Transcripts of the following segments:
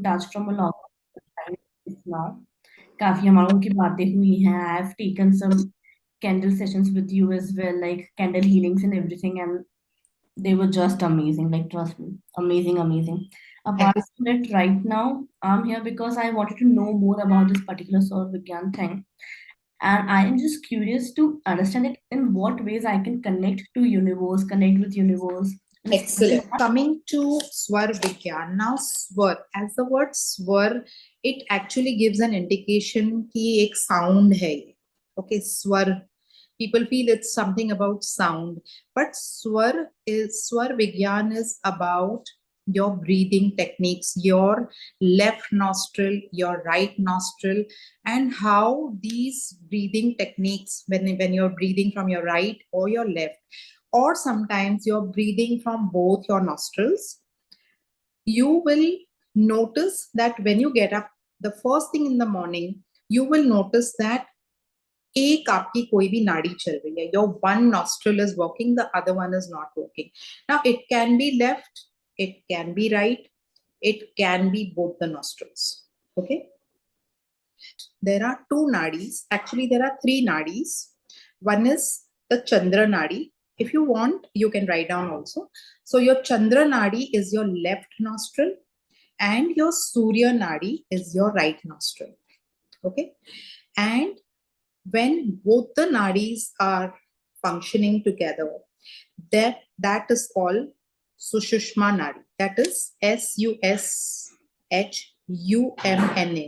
Touch from a long time now. काफी हम लोगों की बातें हुई हैं. I have taken some candle sessions with you as well, like candle healings and everything, and they were just amazing. Like, trust me, amazing, amazing. Thank Apart you. from it, right now, I'm here because I wanted to know more about this particular Swar Vigyan thing. And I am just curious to understand it in what ways I can connect to universe, connect with universe in a simple Excellent. Coming to Swar Vigyan. Now, Swar, as the word Swar, it actually gives an indication कि एक sound है. Okay, Swar. People feel it's something about sound, but Swar Vigyan is about your breathing techniques, your left nostril, your right nostril, and how these breathing techniques, when you're breathing from your right or your left, or sometimes you're breathing from both your nostrils, you will notice that when you get up the first thing in the morning, you will notice that एक आपकी कोई भी नाड़ी चल रही है. Your one nostril is working, the other one is not working. Now it can be left, it can be right, it can be both the nostrils. Okay, there are two nadis. Actually, there are three nadis. One is the Chandra nadi. If you want, you can write down also. So your Chandra nadi is your left nostril, and your Surya nadi is your right nostril. Okay, and when both the nadis are functioning together, that is called Sushumna nadi. That is Sushumna.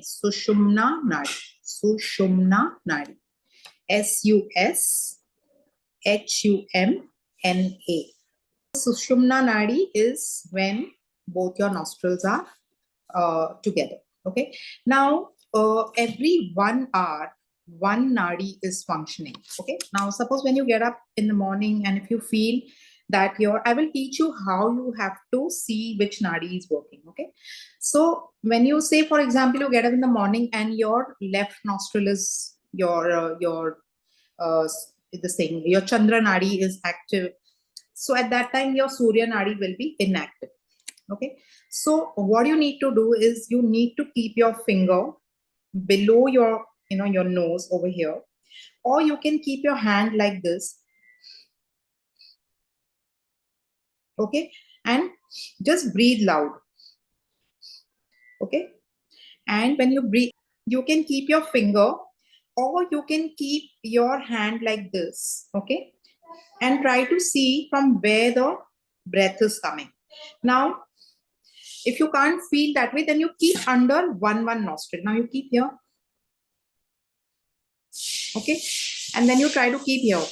Sushumna nadi. Sushumna nadi. Sushumna. Sushumna nadi is when both your nostrils are together. Okay. Now, every 1 hour, one nadi is functioning. Okay. Now, suppose when you get up in the morning and if you feel that I will teach you how you have to see which nadi is working. Okay. So, when you say, for example, you get up in the morning and your left nostril is uh, the same, your Chandra nadi is active. So, at that time, your Surya nadi will be inactive. Okay, so what you need to do is you need to keep your finger below your nose over here, or you can keep your hand like this. Okay, and just breathe loud. Okay, and when you breathe, you can keep your finger, or you can keep your hand like this. Okay, and try to see from where the breath is coming. Now, if you can't feel that way, then you keep under one nostril. Now you keep here. Okay, and then you try to keep here.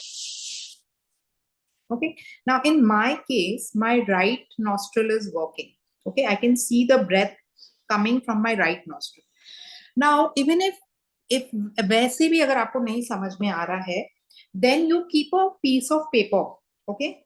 Okay, now in my case, my right nostril is working. Okay, I can see the breath coming from my right nostril. Now, even if वैसे भी अगर आपको नहीं समझ में आ रहा है, then you keep a piece of paper. Okay,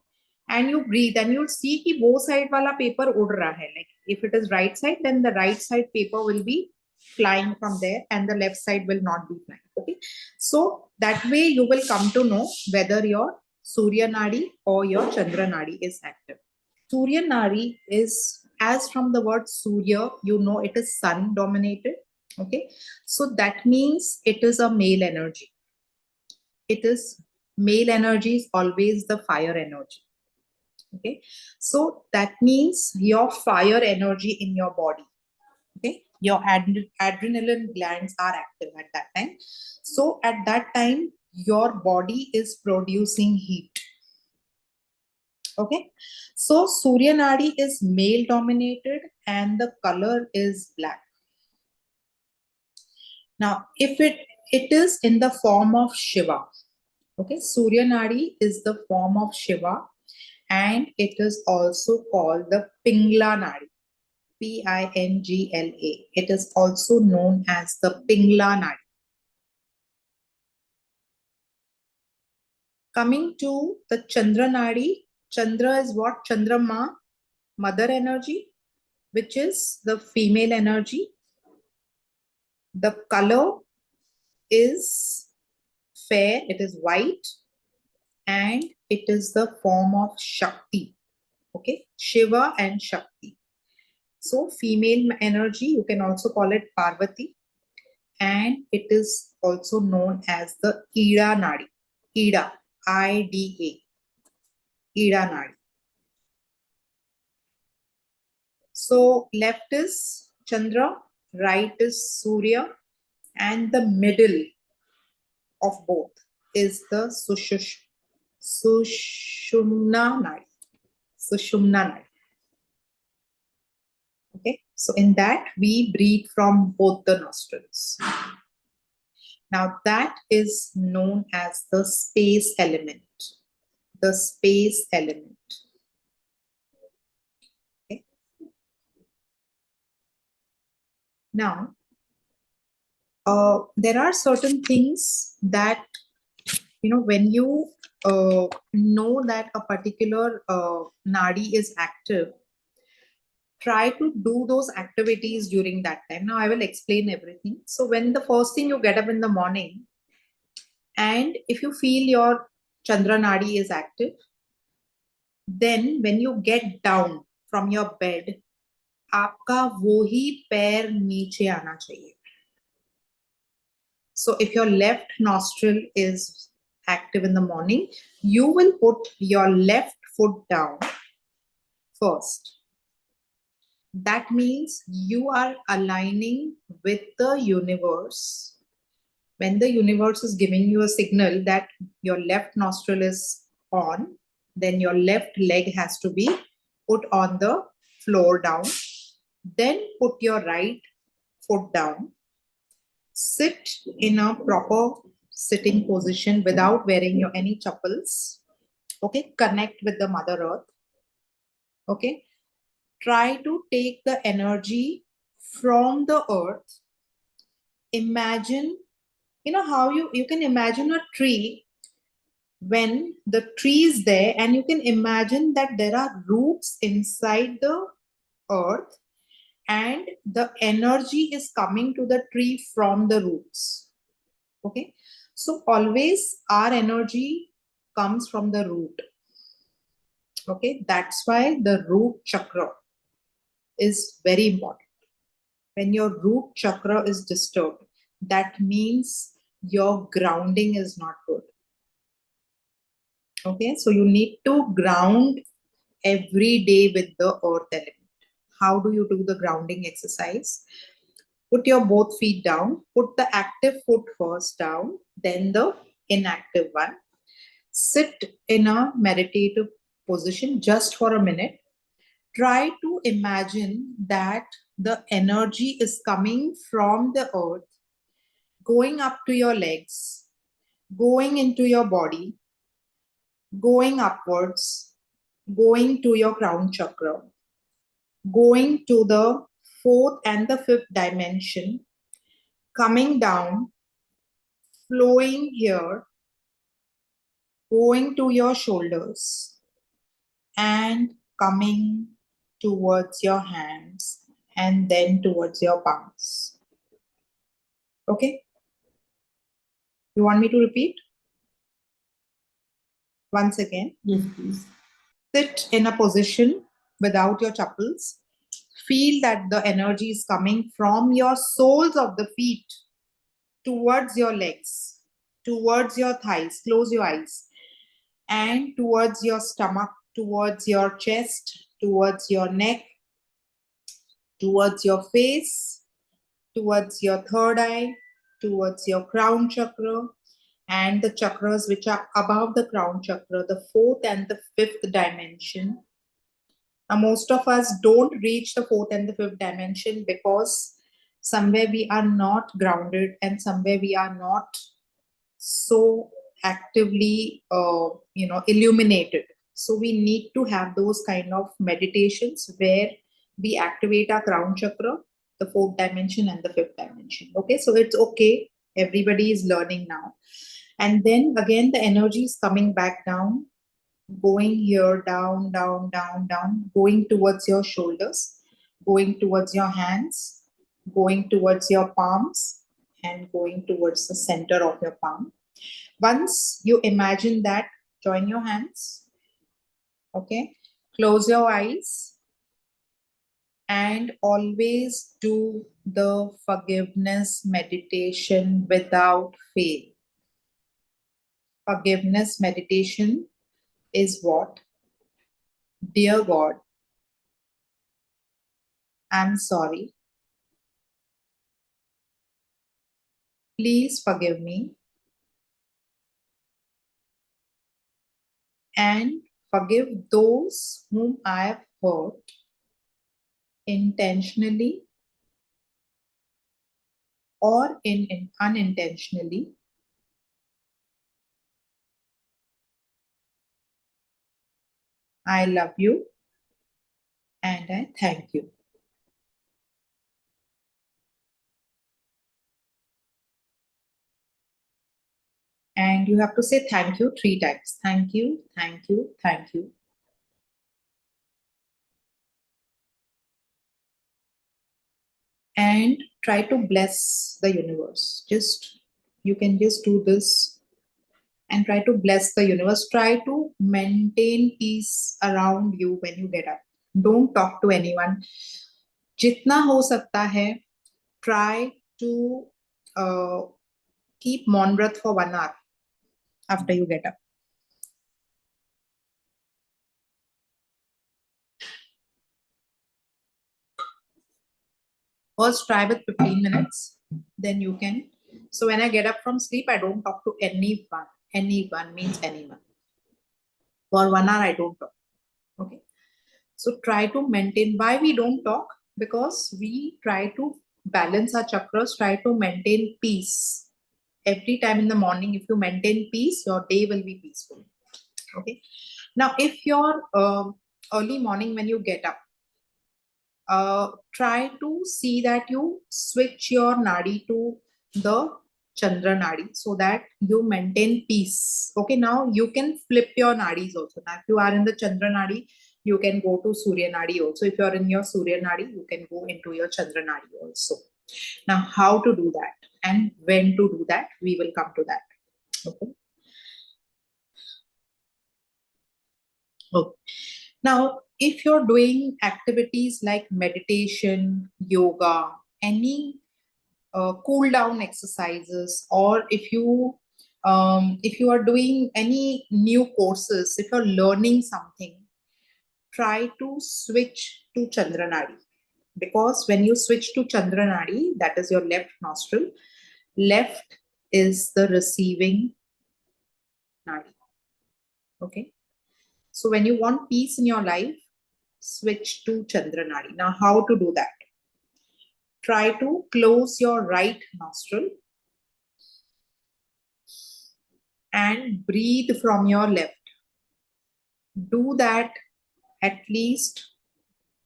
and you breathe and you'll see कि वो side वाला paper उड़ रहा है. Like if it is right side, then the right side paper will be flying from there and the left side will not be flying. Okay, so that way you will come to know whether your Surya Nadi or your Chandra Nadi is active. Surya Nadi is, as from the word Surya, you know it is sun dominated. Okay, so that means it is a male energy. It is male energy is always the fire energy. Okay, so that means your fire energy in your body. Okay, your adrenaline glands are active at that time. So at that time, your body is producing heat. Okay, so Surya Nadi is male dominated and the color is black. Now, if it is in the form of Shiva, okay, Surya Nadi is the form of Shiva, and it is also called the Pingla Nadi. Pingla. It is also known as the Pingla Nadi. Coming to the Chandra Nadi, Chandra is what? Chandrama, mother energy, which is the female energy. The color is fair, it is white, and it is the form of Shakti. Okay, Shiva and Shakti. So female energy, you can also call it Parvati, and it is also known as the Ida Nadi. Ida, I-D-A, Ida Nadi. So left is Chandra, right is Surya, and the middle of both is the Sushumna Nadi. Sushumna Nadi. Okay, so in that we breathe from both the nostrils. Now that is known as the space element. The space element. Okay. Now, there are certain things that, when you know that a particular nadi is active, try to do those activities during that time. Now, I will explain everything. So, when the first thing you get up in the morning, and if you feel your Chandra nadi is active, then when you get down from your bed, आपका वो ही पैर नीचे आना चाहिए. So if your left nostril is active in the morning, you will put your left foot down first. That means you are aligning with the universe. When the universe is giving you a signal that your left nostril is on, then your left leg has to be put on the floor down. Then put your right foot down. Sit in a proper sitting position without wearing your any chappals. Okay, connect with the Mother Earth. Okay, try to take the energy from the earth. Imagine, how you can imagine a tree when the tree is there, and you can imagine that there are roots inside the earth, and the energy is coming to the tree from the roots. Okay, so always our energy comes from the root. Okay, that's why the root chakra is very important. When your root chakra is disturbed, that means your grounding is not good. Okay, so you need to ground every day with the earth element. How do you do the grounding exercise? Put your both feet down, put the active foot first down, then the inactive one. Sit in a meditative position just for a minute. Try to imagine that the energy is coming from the earth, going up to your legs, going into your body, going upwards, going to your crown chakra, going to the fourth and the fifth dimension, coming down, flowing here, going to your shoulders, and coming towards your hands, and then towards your palms. Okay? You want me to repeat? Once again. Yes, please. Sit in a position without your chappals. Feel that the energy is coming from your soles of the feet towards your legs, towards your thighs. Close your eyes. And towards your stomach, towards your chest, towards your neck, towards your face, towards your third eye, towards your crown chakra, and the chakras which are above the crown chakra, the fourth and the fifth dimension. Now, most of us don't reach the fourth and the fifth dimension because somewhere we are not grounded, and somewhere we are not so actively, illuminated. So we need to have those kind of meditations where we activate our crown chakra, the fourth dimension and the fifth dimension. Okay, so it's okay. Everybody is learning now. And then again, the energy is coming back down, going here, down, down, down, down, going towards your shoulders, going towards your hands, going towards your palms, and going towards the center of your palm. Once you imagine that, join your hands. Okay, close your eyes. And always do the forgiveness meditation without fail. Forgiveness meditation is what? Dear God, I'm sorry. Please forgive me and forgive those whom I have hurt intentionally or unintentionally. I love you and I thank you. And you have to say thank you 3 times. Thank you, thank you, thank you. And try to bless the universe. You can just do this and try to bless the universe. Try to maintain peace around you when you get up. Don't talk to anyone. Jitna ho sakta hai, try to keep Maun Vrat for 1 hour after you get up. First try with 15 minutes, then you can. So when I get up from sleep, I don't talk to anyone. Anyone means anyone. For 1 hour, I don't talk. Okay. So try to maintain. Why we don't talk? Because we try to balance our chakras, try to maintain peace. Every time in the morning, if you maintain peace, your day will be peaceful. Okay. Now, if you're early morning when you get up, try to see that you switch your nadi to the Chandra nadi so that you maintain peace. Okay, now you can flip your nadis also. Now, if you are in the Chandra nadi, you can go to Surya nadi also. If you are in your Surya nadi, you can go into your Chandra nadi also. Now, how to do that and when to do that, we will come to that. Okay. Okay. Now, if you're doing activities like meditation, yoga, any cool down exercises, or if you are doing any new courses, if you're learning something, try to switch to Chandranadi. Because when you switch to Chandranadi, that is your left nostril, left is the receiving nadi. Okay. So when you want peace in your life, switch to Chandranadi. Now, how to do that? Try to close your right nostril and breathe from your left. Do that at least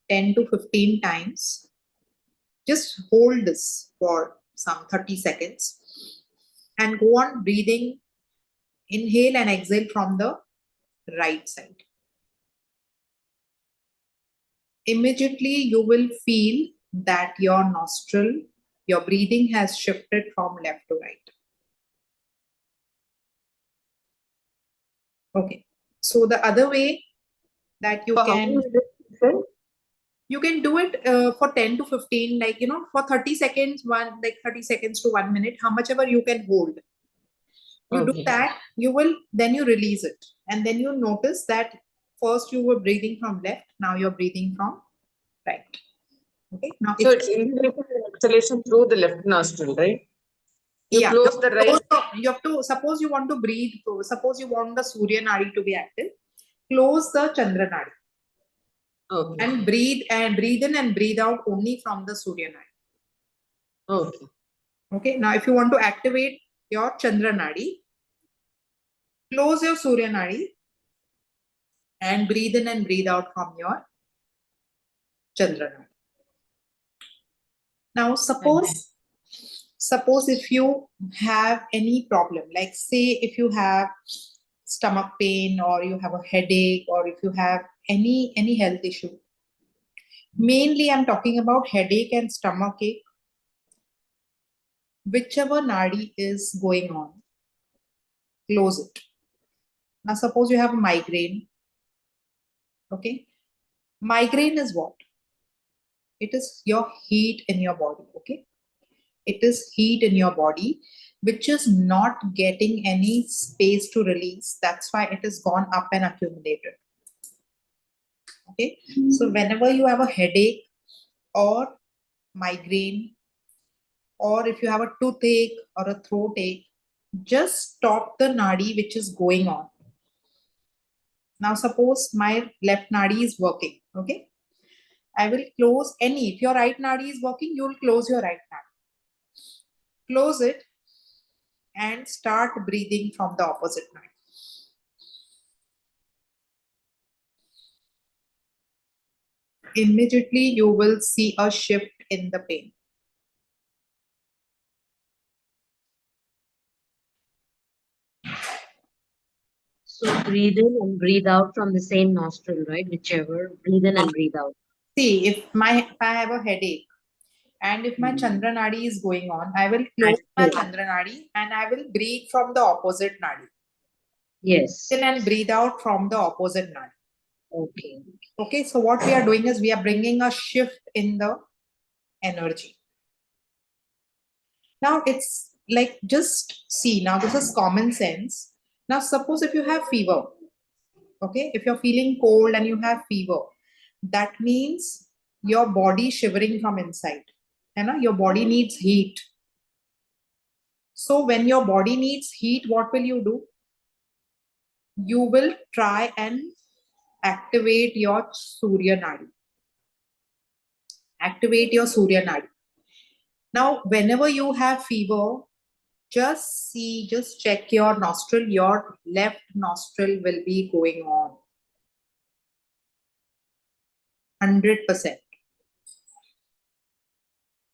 10 to 15 times. Just hold this for some 30 seconds and go on breathing. Inhale and exhale from the right side. Immediately, you will feel that your nostril, your breathing has shifted from left to right. Okay. So the other way that you So how can is this? you can do it for 10 to 15, like, for 30 seconds, 30 seconds to 1 minute, how muchever you can hold. You do Okay. that, then you release it. And then you notice that first you were breathing from left, now you're breathing from right. Okay. Now, So it's inhalation and exhalation through the left nostril, right? You yeah, close the right. you have to, suppose you want to breathe, suppose you want the Surya Nadi to be active, close the Chandra Nadi. Okay. And breathe in and breathe out only from the Surya Nadi. Okay. Okay. Now, if you want to activate your Chandra Nadi, close your Surya Nadi and breathe in and breathe out from your Chandra Nadi. Now, suppose if you have any problem, like say if you have stomach pain or you have a headache or if you have any health issue, mainly I'm talking about headache and stomach ache, whichever nadi is going on, close it. Now, suppose you have a migraine. Okay. Migraine is what? It is your heat in your body, okay? It is heat in your body, which is not getting any space to release. That's why it has gone up and accumulated. Okay. So whenever you have a headache or migraine, or if you have a toothache or a throat ache, just stop the nadi which is going on. Now, suppose my left nadi is working. Okay. I will close any. If your right nadi is working, you will close your right nadi. Close it and start breathing from the opposite nadi. Immediately you will see a shift in the pain. So breathe in and breathe out from the same nostril, right? Whichever. Breathe in and breathe out. See, if I have a headache and if my Chandra Nadi is going on, I will close my Chandra Nadi and I will breathe from the opposite Nadi. Yes. And breathe out from the opposite Nadi. Okay. Okay, so what we are doing is we are bringing a shift in the energy. Now it's like, just see, now this is common sense. Now suppose if you have fever, okay, if you're feeling cold and you have fever, that means your body shivering from inside. You know, your body needs heat. So when your body needs heat, what will you do? You will try and activate your Surya Nadi. Activate your Surya Nadi. Now, whenever you have fever, just see, just check your nostril. Your left nostril will be going on 100%.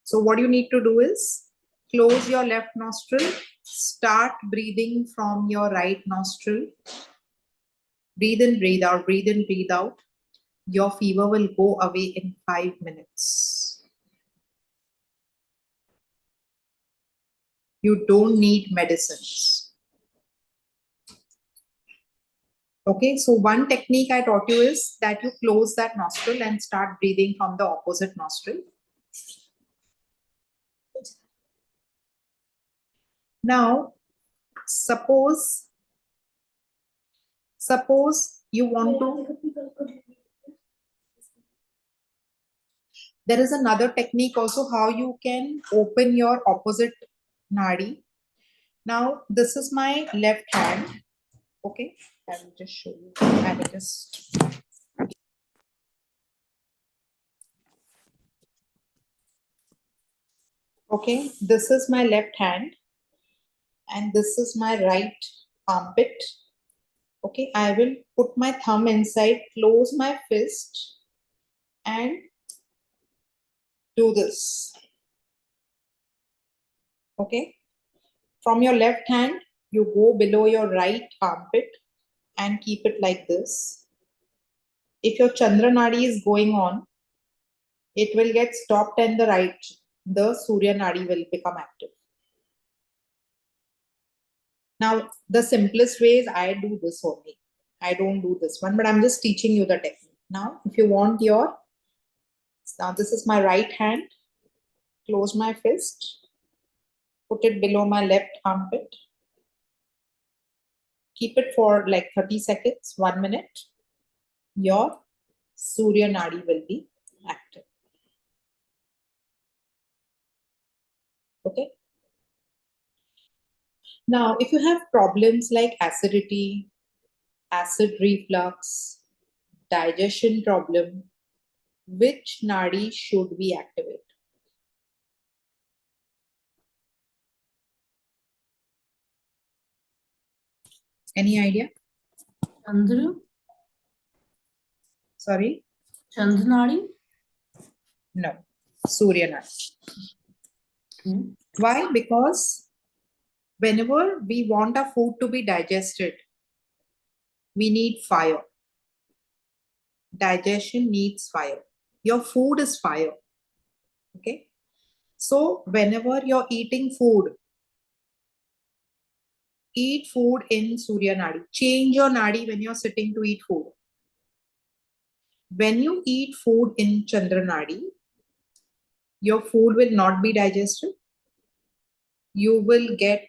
So what you need to do is close your left nostril, start breathing from your right nostril. Breathe in, breathe out, breathe in, breathe out. Your fever will go away in 5 minutes. You don't need medicines. Okay, so one technique I taught you is that you close that nostril and start breathing from the opposite nostril. Now, suppose you want to, there is another technique also how you can open your opposite nadi. Now, this is my left hand. Okay, I will just show you. I will just. Okay, this is my left hand and this is my right armpit. Okay, I will put my thumb inside, close my fist and do this. Okay, from your left hand, you go below your right armpit and keep it like this. If your Chandra Nadi is going on, it will get stopped and the Surya Nadi will become active. Now, the simplest way is I do this only. I don't do this one, but I'm just teaching you the technique. Now, if you want now this is my right hand, close my fist, put it below my left armpit, keep it for like 30 seconds, 1 minute. Your Surya Nadi will be active. Okay. Now, if you have problems like acidity, acid reflux, digestion problem, which nadi should we activate? Any idea? Chandra? Sorry? Chandranadi? No. Surya Nadi. Okay. Why? Because whenever we want our food to be digested, we need fire. Digestion needs fire. Your food is fire. Okay. So whenever you're eating food, eat food in Surya Nadi. Change your Nadi when you're sitting to eat food. When you eat food in Chandra Nadi, your food will not be digested. You will get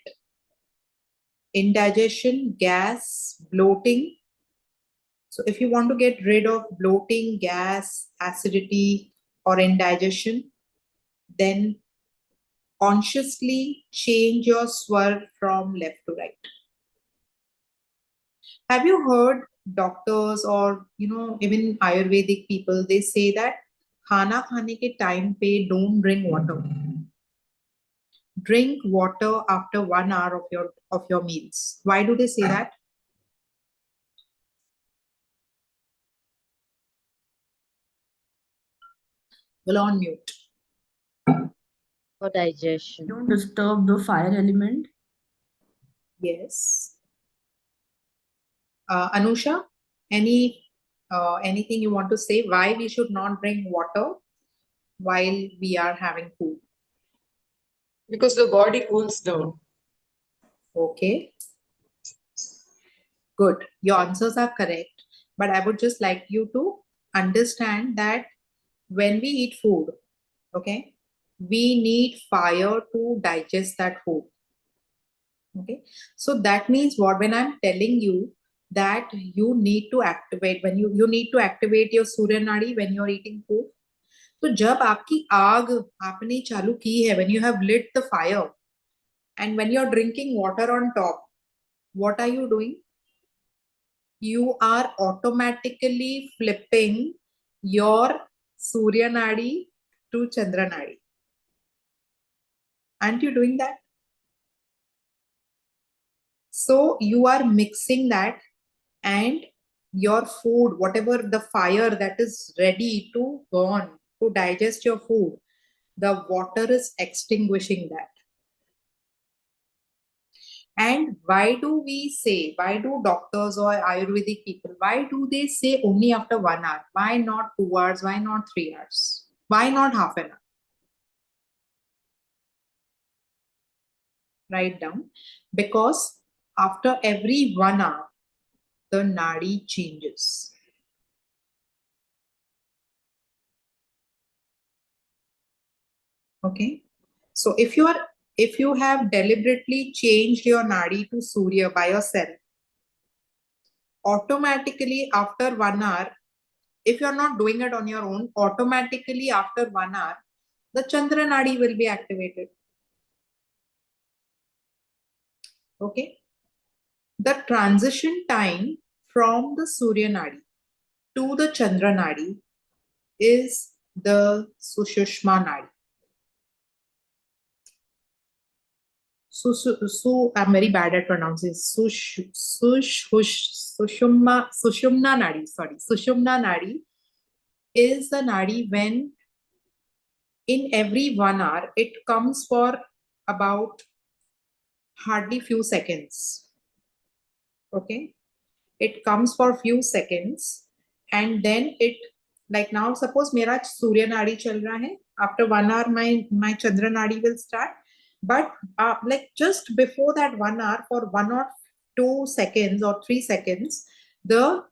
indigestion, gas, bloating. So if you want to get rid of bloating, gas, acidity, or indigestion, then consciously change your swar from left to right. Have you heard doctors or even Ayurvedic people, they say that खाना खाने के time पे don't drink water. Drink water after 1 hour of your meals. Why do they say that? Well, on mute. For digestion. Don't disturb the fire element. Yes. Anusha, anything you want to say? Why we should not drink water while we are having food? Because the body cools down. Okay. Good. Your answers are correct. But I would just like you to understand that when we eat food, okay, we need fire to digest that food. Okay. So that means what, when I'm telling you that you need to activate, when you need to activate your Surya Nadi when you're eating food. तो जब आपकी आग आपने चालू की है, when you have lit the fire and when you're drinking water on top, what are you doing? You are automatically flipping your Surya Nadi to Chandra Nadi. Aren't you doing that? So you are mixing that, and your food, whatever the fire that is ready to burn, to digest your food, the water is extinguishing that. And why do doctors or Ayurvedic people, why do they say only after 1 hour? Why not 2 hours? Why not 3 hours? Why not half an hour? Write down. Because after every 1 hour, the nadi changes. Okay. So if you have deliberately changed your nadi to Surya by yourself, automatically after 1 hour, if you're not doing it on your own, automatically after 1 hour, the Chandra Nadi will be activated. Okay. The transition time from the Surya Nadi to the Chandra Nadi is the Sushushma Nadi. So I'm very bad at pronouncing Sushumna Nadi. Sorry, Sushumna Nadi is the Nadi when in every 1 hour it comes for about hardly few seconds. Okay, it comes for few seconds and then it, like now suppose mera Surya Nadi chal raha hai, after 1 hour my Chandra Nadi will start, but like just before that 1 hour, for 1 or 2 seconds or 3 seconds, the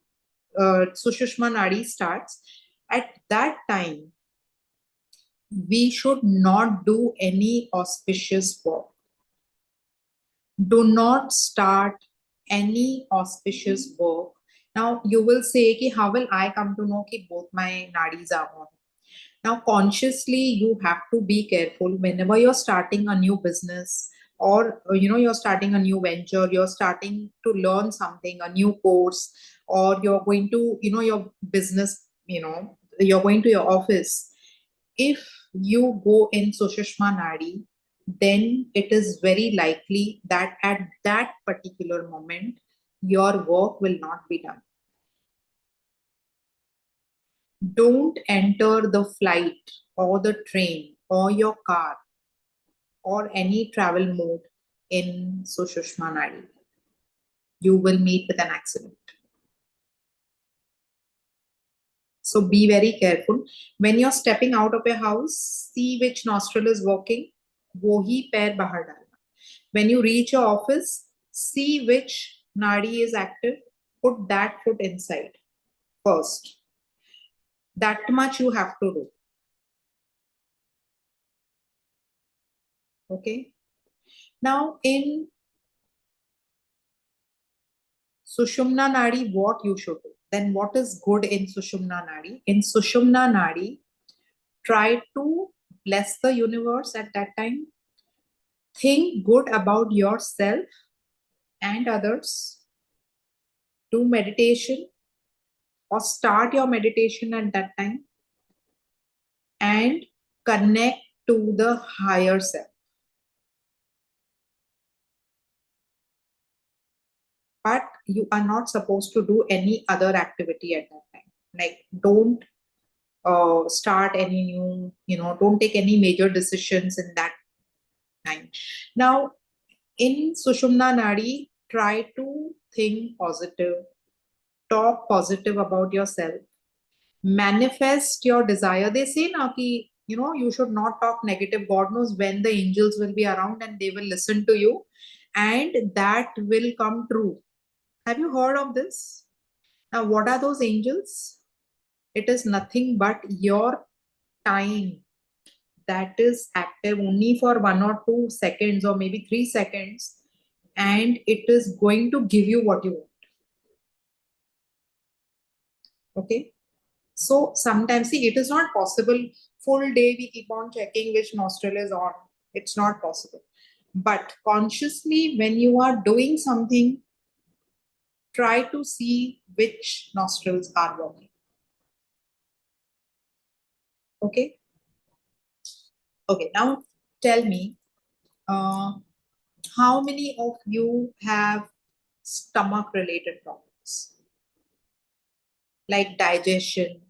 Sushumna Nadi starts. At that time we should not do any auspicious work. Do not start any auspicious work. Now you will say, ki, how will I come to know that both my nadis are on? Now consciously you have to be careful whenever you're starting a new business, or you're starting a new venture, you're starting to learn something, a new course, or you're going to your business, you're going to your office. If you go in Sushumna Nadi, then it is very likely that at that particular moment, your work will not be done. Don't enter the flight or the train or your car or any travel mode in Sushumna Nadi. You will meet with an accident. So be very careful. When you're stepping out of your house, see which nostril is working. वो ही पैर बाहर डालना. When you reach your office, see which nadi is active. Put that foot inside first. That much you have to do. Okay. Now in Sushumna Nadi, what you should do? Then what is good in Sushumna Nadi? In Sushumna Nadi, try to bless the universe at that time. Think good about yourself and others. Do meditation or start your meditation at that time and connect to the higher self. But you are not supposed to do any other activity at that time. Like, don't start any new, don't take any major decisions in that time. Now, in Sushumna Nadi, try to think positive, talk positive about yourself, manifest your desire. They say now ki, you should not talk negative. God knows when the angels will be around and they will listen to you, and that will come true. Have you heard of this? Now, what are those angels? It is nothing but your time that is active only for 1 or 2 seconds or maybe 3 seconds, and it is going to give you what you want. Okay. So sometimes, see, it is not possible full day we keep on checking which nostril is on. It's not possible. But consciously, when you are doing something, try to see which nostrils are working. Okay. Okay. Now tell me, uh, how many of you have stomach related problems like digestion,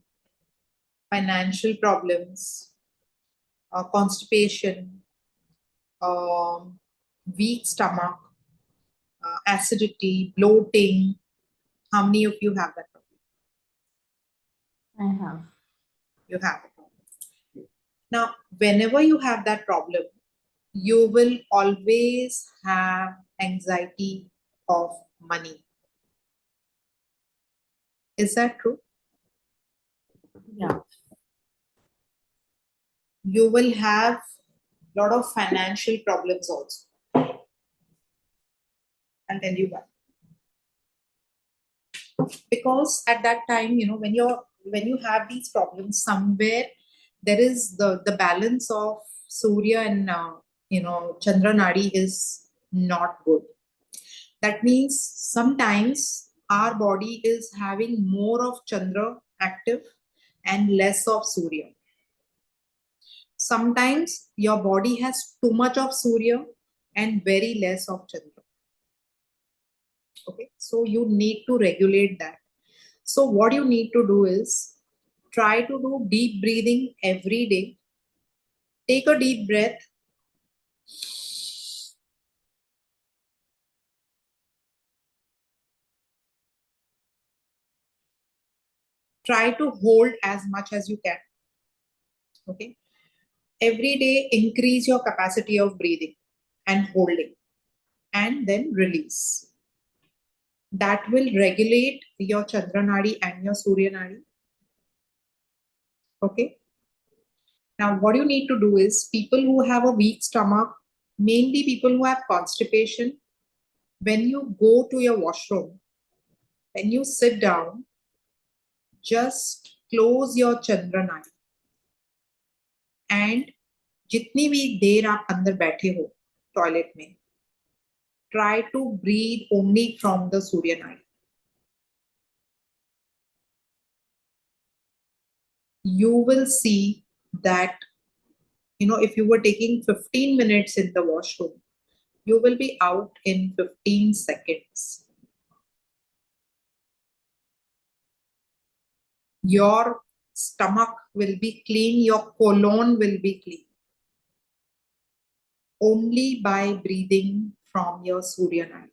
financial problems, constipation, um, weak stomach, acidity, bloating? How many of you have that problem? I have. You have a problem. Now, whenever you have that problem, you will always have anxiety of money. Is that true? Yeah. You will have a lot of financial problems also. I'll tell you why. Because at that time, when you have these problems, somewhere there is the balance of Surya and Chandra Nadi is not good. That means sometimes our body is having more of Chandra active and less of Surya. Sometimes your body has too much of Surya and very less of Chandra. Okay, so you need to regulate that. So what you need to do is try to do deep breathing every day. Take a deep breath. Try to hold as much as you can. Okay. Every day, increase your capacity of breathing and holding, and then release. That will regulate your Chandra Nadi and your Surya Nadi. Okay. Now, what you need to do is people who have a weak stomach, mainly people who have constipation, when you go to your washroom, when you sit down, just close your Chandra Nadi and जितनी भी देर आप अंदर बैठे हो toilet में, try to breathe only from the Surya Nadi. You will see that, if you were taking 15 minutes in the washroom, you will be out in 15 seconds. Your stomach will be clean, your colon will be clean. Only by breathing from your Surya Nadi.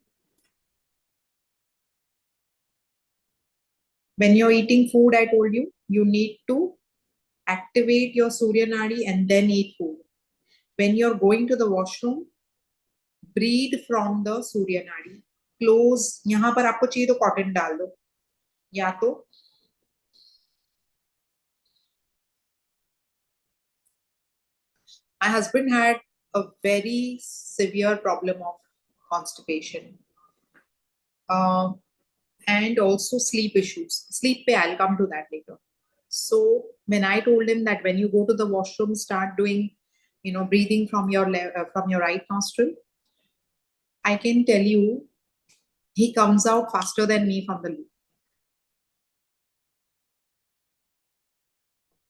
When you're eating food, I told you, you need to activate your Surya Nadi and then eat food. When you're going to the washroom, breathe from the Surya Nadi. Close. यहाँ पर आपको चाहिए तो cotton डाल दो, या तो my husband had a very severe problem of constipation. And also sleep issues. Sleep pay, I'll come to that later. So when I told him that when you go to the washroom, start doing, breathing from your from your right nostril, I can tell you he comes out faster than me from the loop.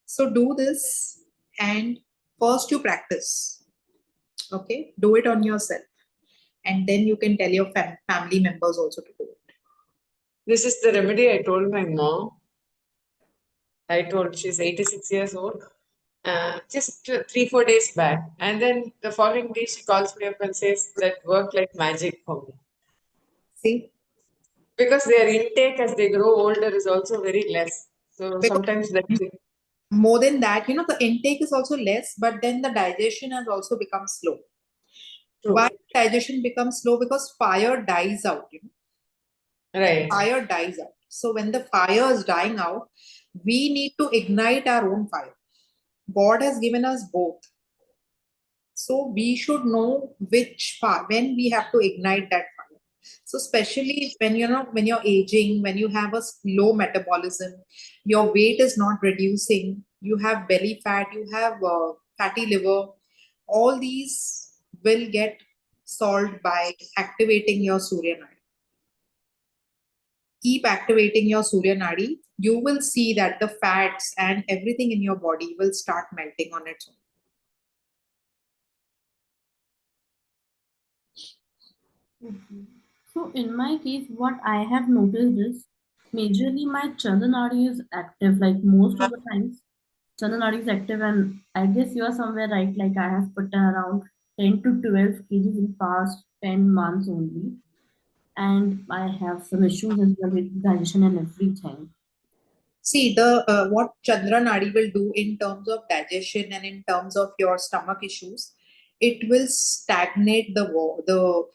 So do this, and first you practice. Okay, do it on yourself, and then you can tell your family members also to do it. This is the remedy I told my mom. I told she's 86 years old. Just 3-4 days back. And then the following day, she calls me up and says that worked like magic for me. See, Because their intake as they grow older is also very less. So because sometimes that more than that, the intake is also less, but then the digestion has also become slow. true. Why digestion becomes slow? Because fire dies out. Right. Fire dies out. So when the fire is dying out, we need to ignite our own fire. God has given us both. So we should know which fire, when we have to ignite that fire. So especially when when you're aging, when you have a low metabolism, your weight is not reducing, you have belly fat, you have fatty liver, all these will get solved by activating your Surya Nadi. Keep activating your Surya Nadi, you will see that the fats and everything in your body will start melting on its own. So in my case, what I have noticed is majorly my Chandra is active. Like most of the times, Chandra is active, and I guess you are somewhere right. Like I have put around 10 to 12 kgs in past 10 months only, and I have some issues as well with digestion and everything. See, the what Chandra Nadi will do in terms of digestion and in terms of your stomach issues, it will stagnate the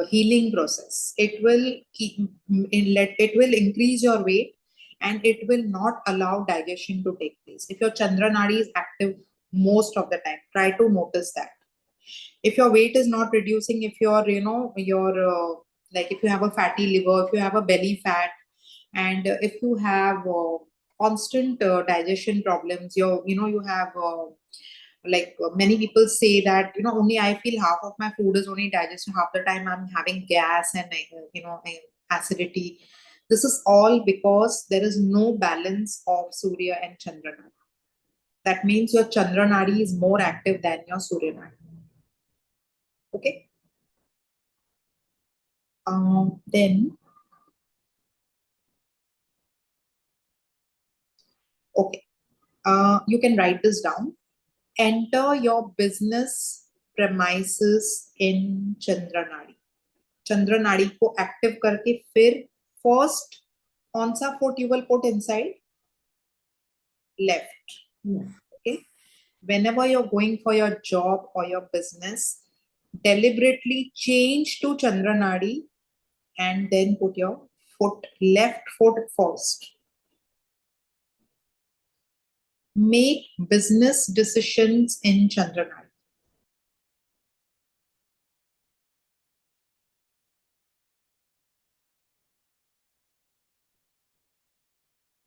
healing process. It will it will increase your weight, and it will not allow digestion to take place. If your Chandra Nadi is active most of the time, try to notice that. If your weight is not reducing, if you're your like if you have a fatty liver, if you have a belly fat, and if you have constant digestion problems, you have many people say that only I feel half of my food is only digested, half the time I'm having gas and acidity. This is all because there is no balance of Surya and Chandra Nadi. That means your Chandra Nadi is more active than your Surya Nadi. Okay. Then, okay, you can write this down. Enter your business premises in Chandra Nadi. Chandra Nadi को active करके फिर first कौन सा foot you will put inside? Left. Yes. Okay. Whenever you're going for your job or your business, deliberately change to Chandra Nadi and then put your left foot first. Make business decisions in Chandra Nadi.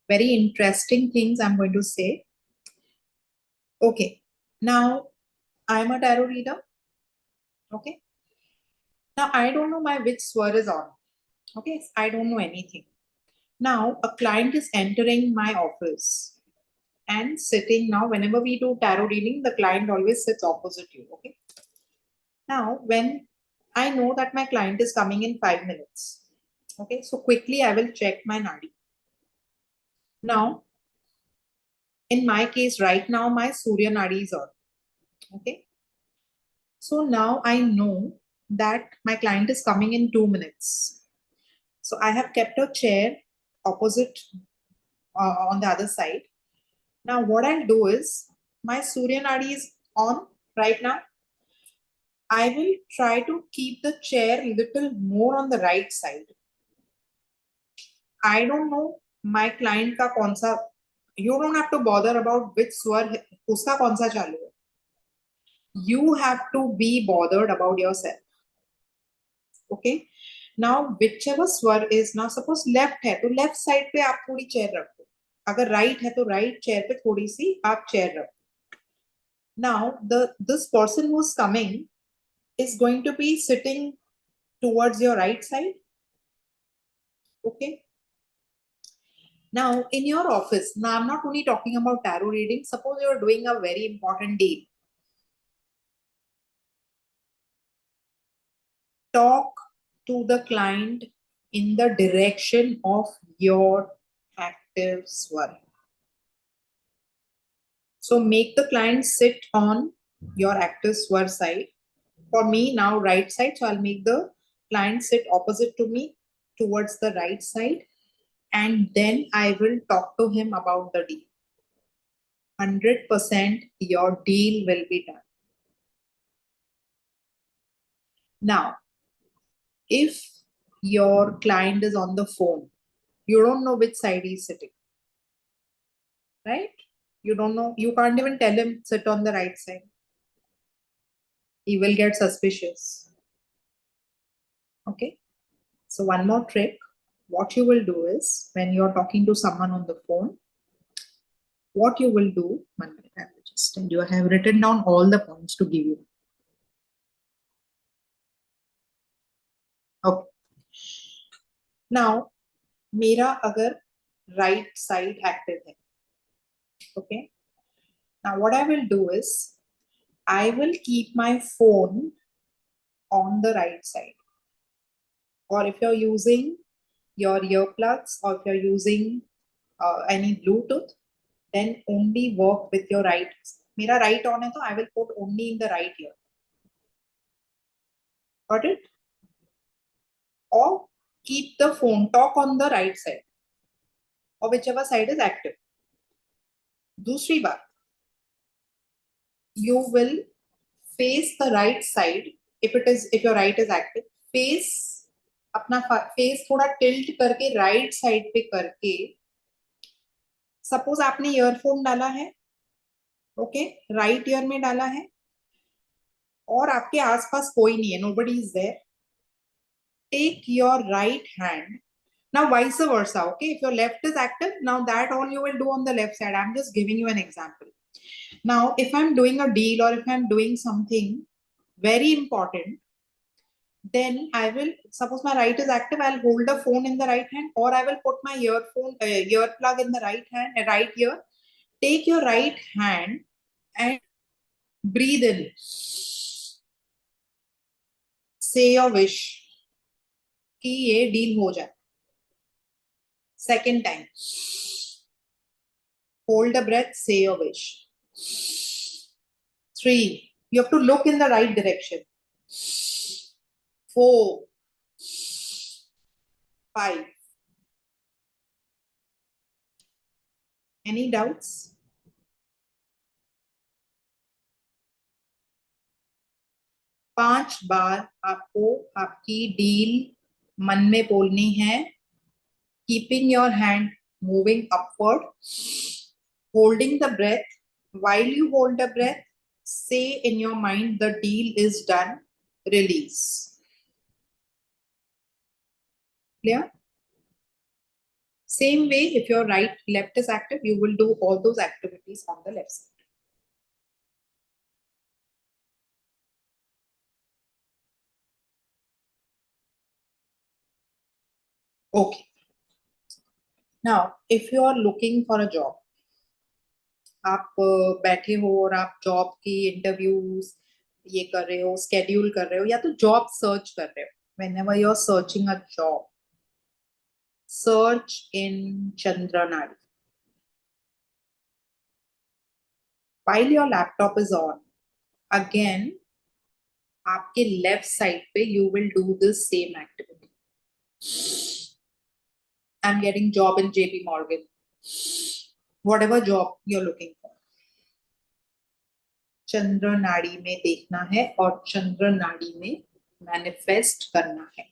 Very interesting things I'm going to say. Okay, now I'm a tarot reader. Okay, now I don't know my which swar is on. Okay, I don't know anything. Now a client is entering my office and sitting. Now, whenever we do tarot reading, the client always sits opposite you. Okay, now when I know that my client is coming in 5 minutes, okay, so quickly I will check my nadi. Now, in my case, right now, my Surya Nadi is on. Okay. So now I know that my client is coming in 2 minutes. So I have kept a chair opposite on the other side. Now, what I'll do is my Surya Nadi is on right now. I will try to keep the chair a little more on the right side. I don't know my client ka kaun sa. You don't have to bother about which swar uska kaun sa chalu hai. You have to be bothered about yourself. Okay. Now whichever swar is, now suppose left है तो left side पे आप थोड़ी chair रखो, अगर right है तो right chair पे थोड़ी सी आप chair रखो. Now this person who's coming is going to be sitting towards your right side. Okay. Now in your office, now I'm not only talking about tarot reading, suppose you're doing a very important deal. Talk to the client in the direction of your active swar. So make the client sit on your active swar side. For me now right side, so I'll make the client sit opposite to me towards the right side, and then I will talk to him about the deal. 100% your deal will be done. Now, if your client is on the phone, you don't know which side he's sitting, right? You don't know, you can't even tell him sit on the right side. He will get suspicious. Okay. So one more trick, what you will do is when you're talking to someone on the phone, what you will do, 1 minute, I will just tell you, I have written down all the points to give you. Okay. Now, मेरा अगर right side active है, okay. Now what I will do is, I will keep my phone on the right side. Or if you're using your earplugs or if you're using any Bluetooth, then only work with your right. Mera right on hai, so I will put only in the right ear. Got it? Or keep the phone, talk on the right side or whichever side is active. दूसरी बात, you will face the right side. If your right is active, face अपना face थोड़ा tilt करके right side पे करके, suppose आपने earphone डाला है, ओके, राइट ईयर में डाला है और आपके आसपास कोई नहीं है, nobody is there. Take your right hand. Now vice versa, okay, if your left is active, now that all you will do on the left side. I'm just giving you an example. Now if I'm doing a deal or if I'm doing something very important, then I will, suppose my right is active, I'll hold the phone in the right hand, or I will put my earplug in the right hand, right ear. Take your right hand and breathe in. Say your wish कि ये deal हो जाए. Second time. Hold the breath, say your wish. 3. You have to look in the right direction. 4. 5. Any doubts? पांच बार आपको आपकी deal मन में बोलनी है. Keeping your hand moving upward, holding the breath. While you hold the breath, say in your mind, the deal is done, release. Clear? Same way, if your left is active, you will do all those activities on the left side. Okay. Now, if you are looking for a job, आप बैठे हो और आप job की interviews ये कर रहे हो, स्केड्यूल कर रहे हो, या तो जॉब सर्च कर रहे हो. Whenever you're searching a job, search in Chandra Nadi. While your laptop is on, again, आपके left side पे you will do the same activity. I'm getting job in JP Morgan. Whatever job you're looking for. चंद्र नाड़ी में देखना है और चंद्र नाड़ी में manifest करना है.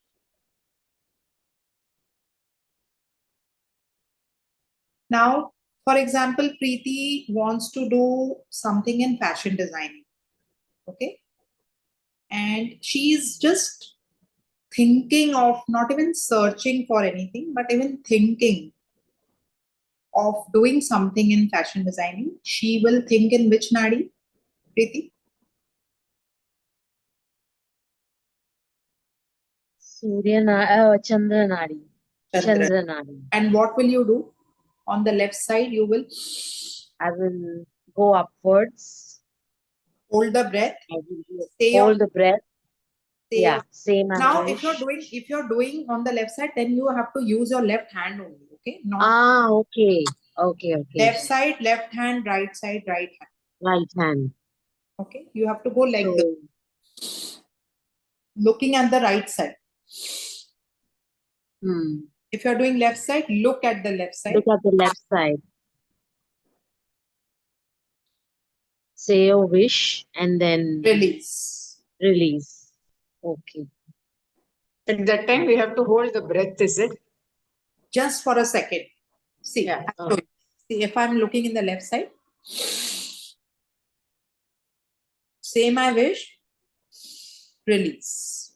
Now, for example, Preeti wants to do something in fashion designing. Okay. And she's just thinking of, not even searching for anything, but even thinking of doing something in fashion designing. She will think in which nadi, Preeti? Chandra Nadi. Chandra. Chandra Nadi. And what will you do? On the left side, you will I will go upwards. hold the breath. I will Say your, hold the breath. say Yeah, your. same as Now, wish. if you're doing on the left side, then you have to use your left hand only. Okay, not Okay. Okay. left side, left hand, right side, right hand. Right hand. Okay, you have to go like So, this, looking at the right side. If you're doing left side, look at the left side. look at the left side. Say your wish and then Release. release. Okay. At that time, we have to hold the breath, is it? Just for a second. See, Yeah. I'll show you. See, if I'm looking in the left side, say my wish, release.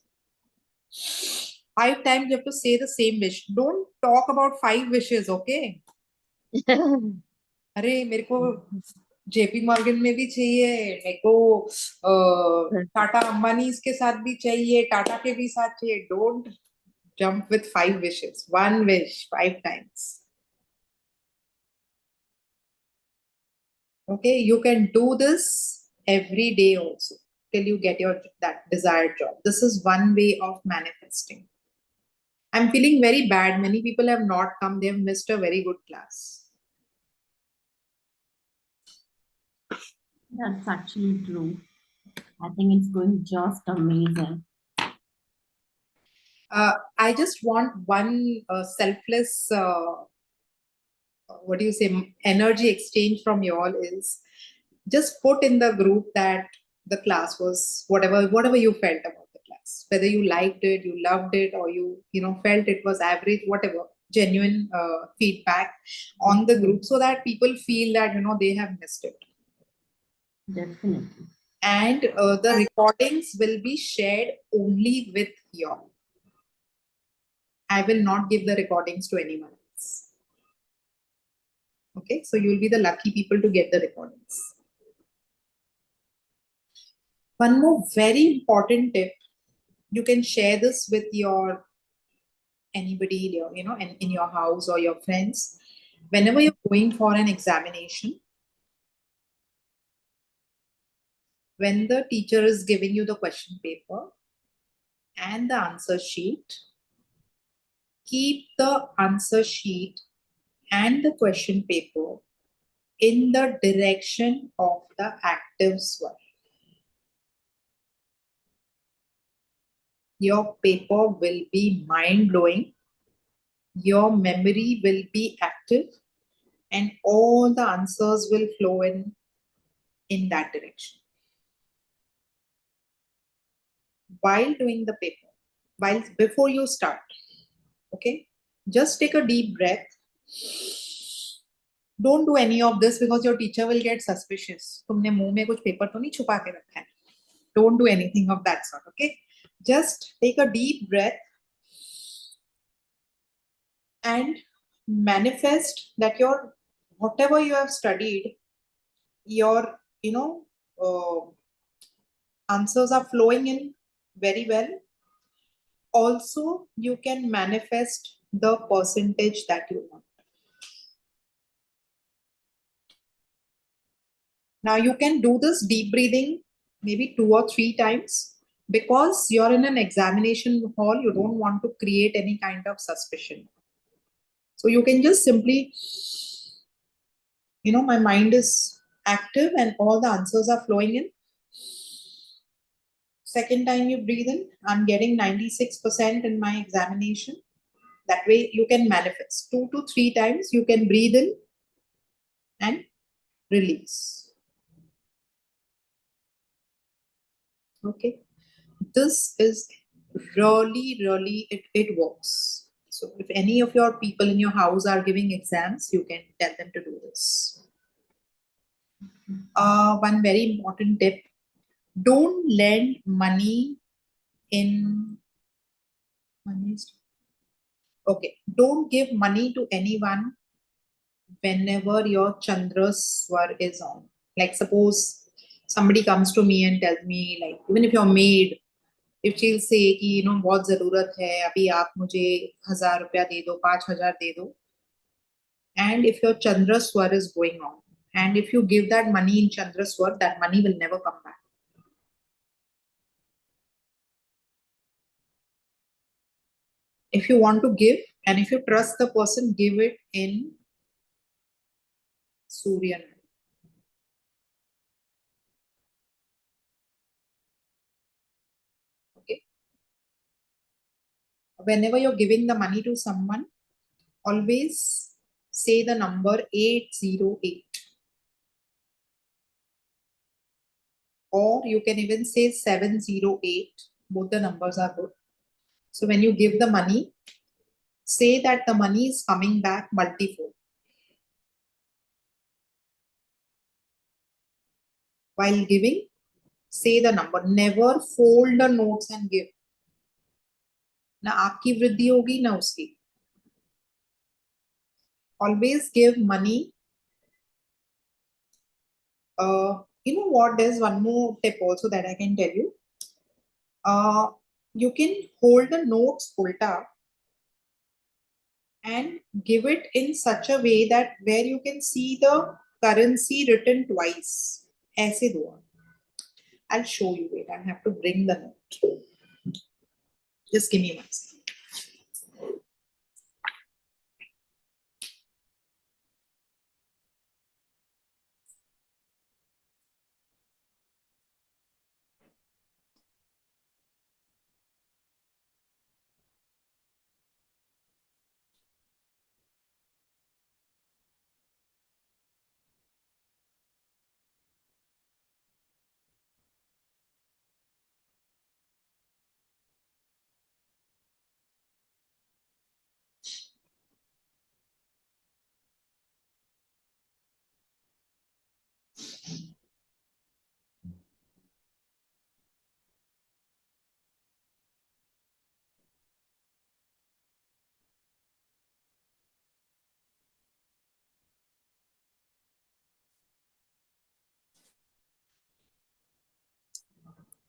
5 times you have to say the same wish. Don't talk about 5 wishes, okay? अरे मेरे को JP Morgan में भी चाहिए, मेरे को टाटा अंबानी के साथ भी चाहिए, टाटा के भी साथ चाहिए. Don't jump with 5 wishes. 1 wish 5 times. Okay, you can do this every day also till you get your that desired job. This is one way of manifesting. I'm feeling very bad. Many people have not come. They have missed a very good class. That's actually true. I think it's going just amazing. I just want one selfless, what do you say, energy exchange from you all is just put in the group that the class was whatever you felt about the class, whether you liked it, you loved it, or you felt it was average, whatever, genuine feedback on the group, so that people feel that they have missed it. Definitely. And the recordings will be shared only with you all. I will not give the recordings to anyone else. Okay, so you'll be the lucky people to get the recordings. One more very important tip, you can share this with your anybody, in your house or your friends. Whenever you're going for an examination, when the teacher is giving you the question paper and the answer sheet, keep the answer sheet and the question paper in the direction of the active swar. Your paper will be mind-blowing, your memory will be active, and all the answers will flow in that direction. While doing the paper, before you start, okay, just take a deep breath. Don't do any of this because your teacher will get suspicious. तुमने मुंह में कुछ paper तो नहीं छुपा के रखा है. Don't do anything of that sort, okay? Just take a deep breath and manifest that your whatever you have studied, your answers are flowing in very well. Also, you can manifest the percentage that you want. Now you can do this deep breathing maybe 2 or 3 times, because you're in an examination hall, you don't want to create any kind of suspicion. So you can just simply, my mind is active and all the answers are flowing in. Second time you breathe in, I'm getting 96% in my examination. That way you can manifest. 2 to 3 times you can breathe in and release. Okay. This is really, it works. So if any of your people in your house are giving exams, you can tell them to do this. One very important tip, Don't lend money in money. Okay, don't give money to anyone whenever your Chandra Swar is on. Like suppose somebody comes to me and tells me, like, even if you're maid, if she'll say कि बहुत जरूरत है अभी आप मुझे 1,000 रुपया दे दो 5,000 दे दो, and if your Chandra Swar is going on, and if you give that money in Chandra Swar, that money will never come back. If you want to give, and if you trust the person, give it in Surya. Okay. Whenever you're giving the money to someone, always say the number 808. Or you can even say 708. Both the numbers are good. So when you give the money, say that the money is coming back multifold. While giving, say the number. Never fold the notes and give. ना आपकी वृद्धि होगी ना उसकी. Always give money. You know what? There's one more tip also that I can tell you. You can hold the notes ulta and give it in such a way that where you can see the currency written twice. ऐसे दो. I'll show you. Wait, I have to bring the note. Just give me one second.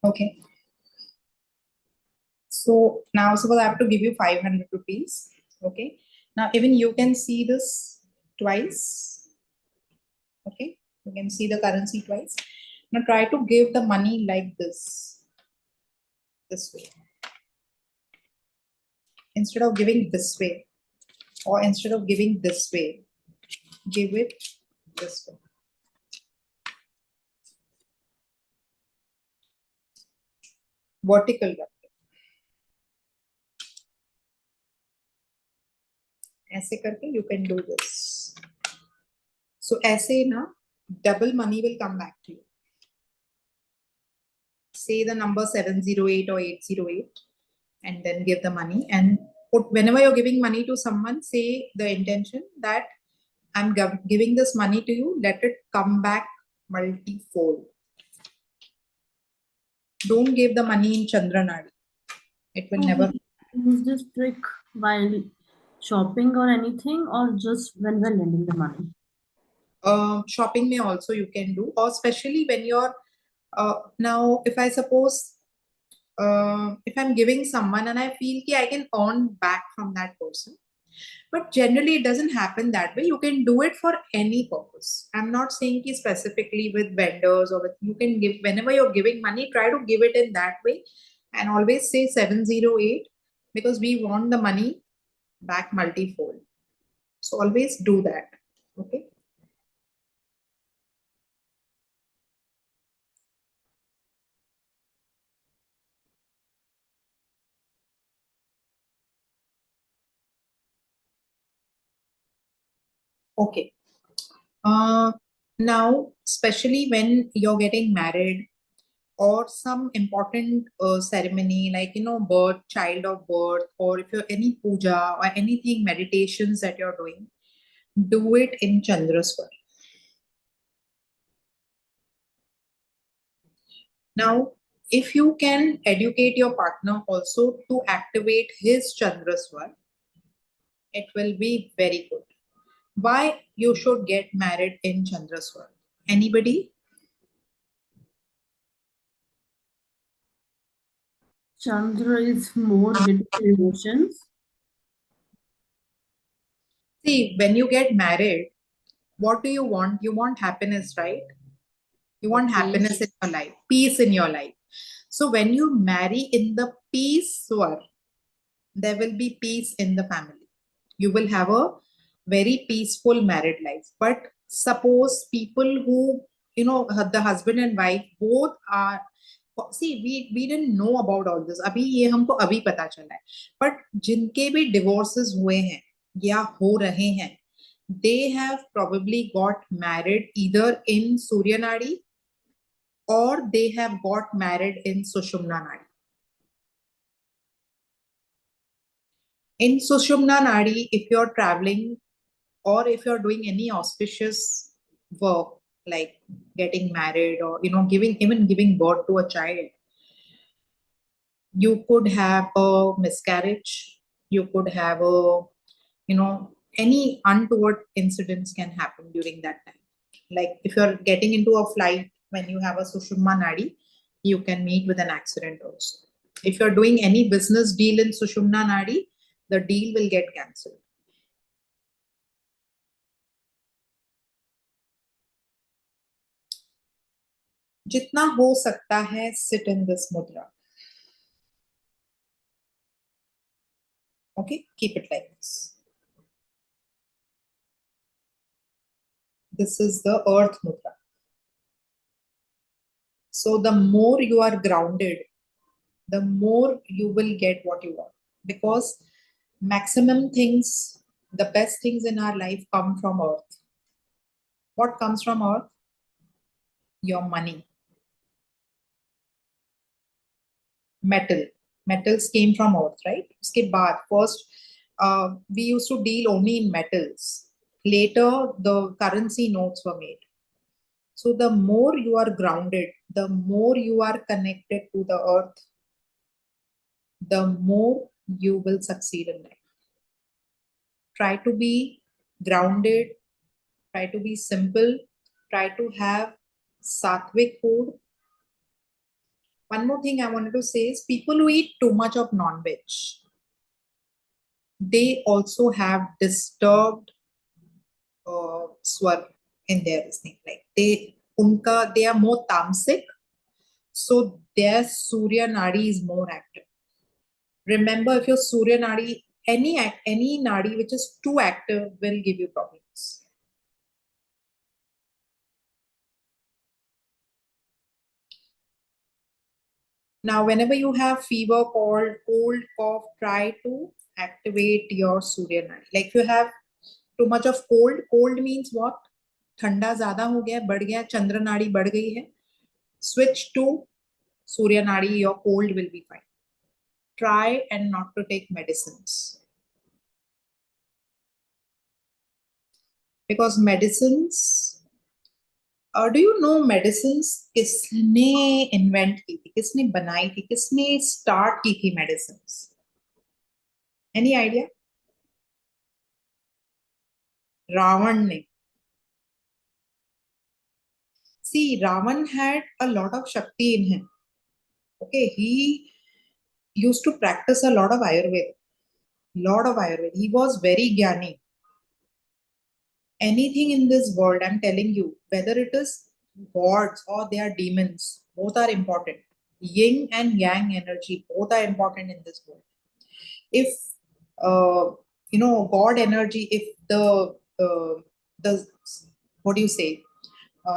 Okay. So now suppose I have to give you 500 rupees. Okay. Now even you can see this twice. Okay. You can see the currency twice. Now try to give the money like this. This way. Instead of giving this way. Or instead of giving this way. Give it this way. Vertical. ऐसे करके you can do this. So ऐसे ना double money will come back to you. Say the number 708 or 808 and then give the money, and put, whenever you're giving money to someone, say the intention that I'm giving this money to you, let it come back multifold. Don't give the money in Chandranadi. It will never. Use this trick while shopping or anything, or just when we're lending the money? Shopping may also you can do, or especially when you're now if I suppose if I'm giving someone and I feel that I can earn back from that person, but generally it doesn't happen that way. You can do it for any purpose. I'm not saying ki specifically with vendors or with, you can give whenever you're giving money, try to give it in that way, and always say 708 because we want the money back multifold. So always do that. Okay. Okay. Now, especially when you're getting married or some important ceremony like birth, child of birth, or if you're any puja or anything meditations that you're doing, do it in Chandraswar. Now, if you can educate your partner also to activate his Chandraswar, it will be very good. Why you should get married in Chandraswar? Anybody? Chandra is more with emotions. See, when you get married, what do you want? You want happiness, right? You want happiness in your life, peace in your life. So when you marry in the peace swar, there will be peace in the family. You will have a very peaceful married life. But suppose people who, the husband and wife both are, see, we didn't know about all this. अभी ये हमको अभी पता चला है. But जिनके भी divorces हुए हैं या हो रहे हैं, they have probably got married either in Surya Nadi or they have got married in Sushumna Nadi. In Sushumna Nadi, if you're traveling or if you're doing any auspicious work like getting married or giving birth to a child, you could have a miscarriage, you could have a any untoward incidents can happen during that time. Like if you're getting into a flight when you have a Sushumna Nadi, you can meet with an accident also. If you're doing any business deal in Sushumna Nadi, the deal will get cancelled. जितना हो सकता है, sit in this mudra. Okay, keep it like this. This is the earth mudra. So the more you are grounded, the more you will get what you want. Because maximum things, the best things in our life come from earth. What comes from earth? Your money. Metal. Metals came from earth, right? Uske baad, first, we used to deal only in metals. Later, the currency notes were made. So the more you are grounded, the more you are connected to the earth, the more you will succeed in life. Try to be grounded, try to be simple, try to have sattvic food. One more thing I wanted to say is people who eat too much of non-veg, they also have disturbed swar in their listening. Like they are more tamasic, so their Surya Nadi is more active. Remember, if your Surya Nadi, any Nadi which is too active will give you problems. Now, whenever you have fever, cold, cough, try to activate your Surya Nadi. Like if you have too much of cold means what? ठंडा ज्यादा हो गया, बढ़ गया, चंद्र नाड़ी बढ़ गई है. Switch to Surya Nadi, your cold will be fine. Try and not to take medicines. Because medicines, do you know medicines किसने invent की थी, किसने बनाई थी, किसने start की थी medicines? Any idea? Ravan ने. See, Ravan had a lot of Shakti in him. Okay, he used to practice a lot of Ayurveda. He was very Jnani. Anything in this world, I'm telling you, whether it is gods or they are demons, both are important. Yin and yang energy, both are important in this world. If God energy, if the what do you say,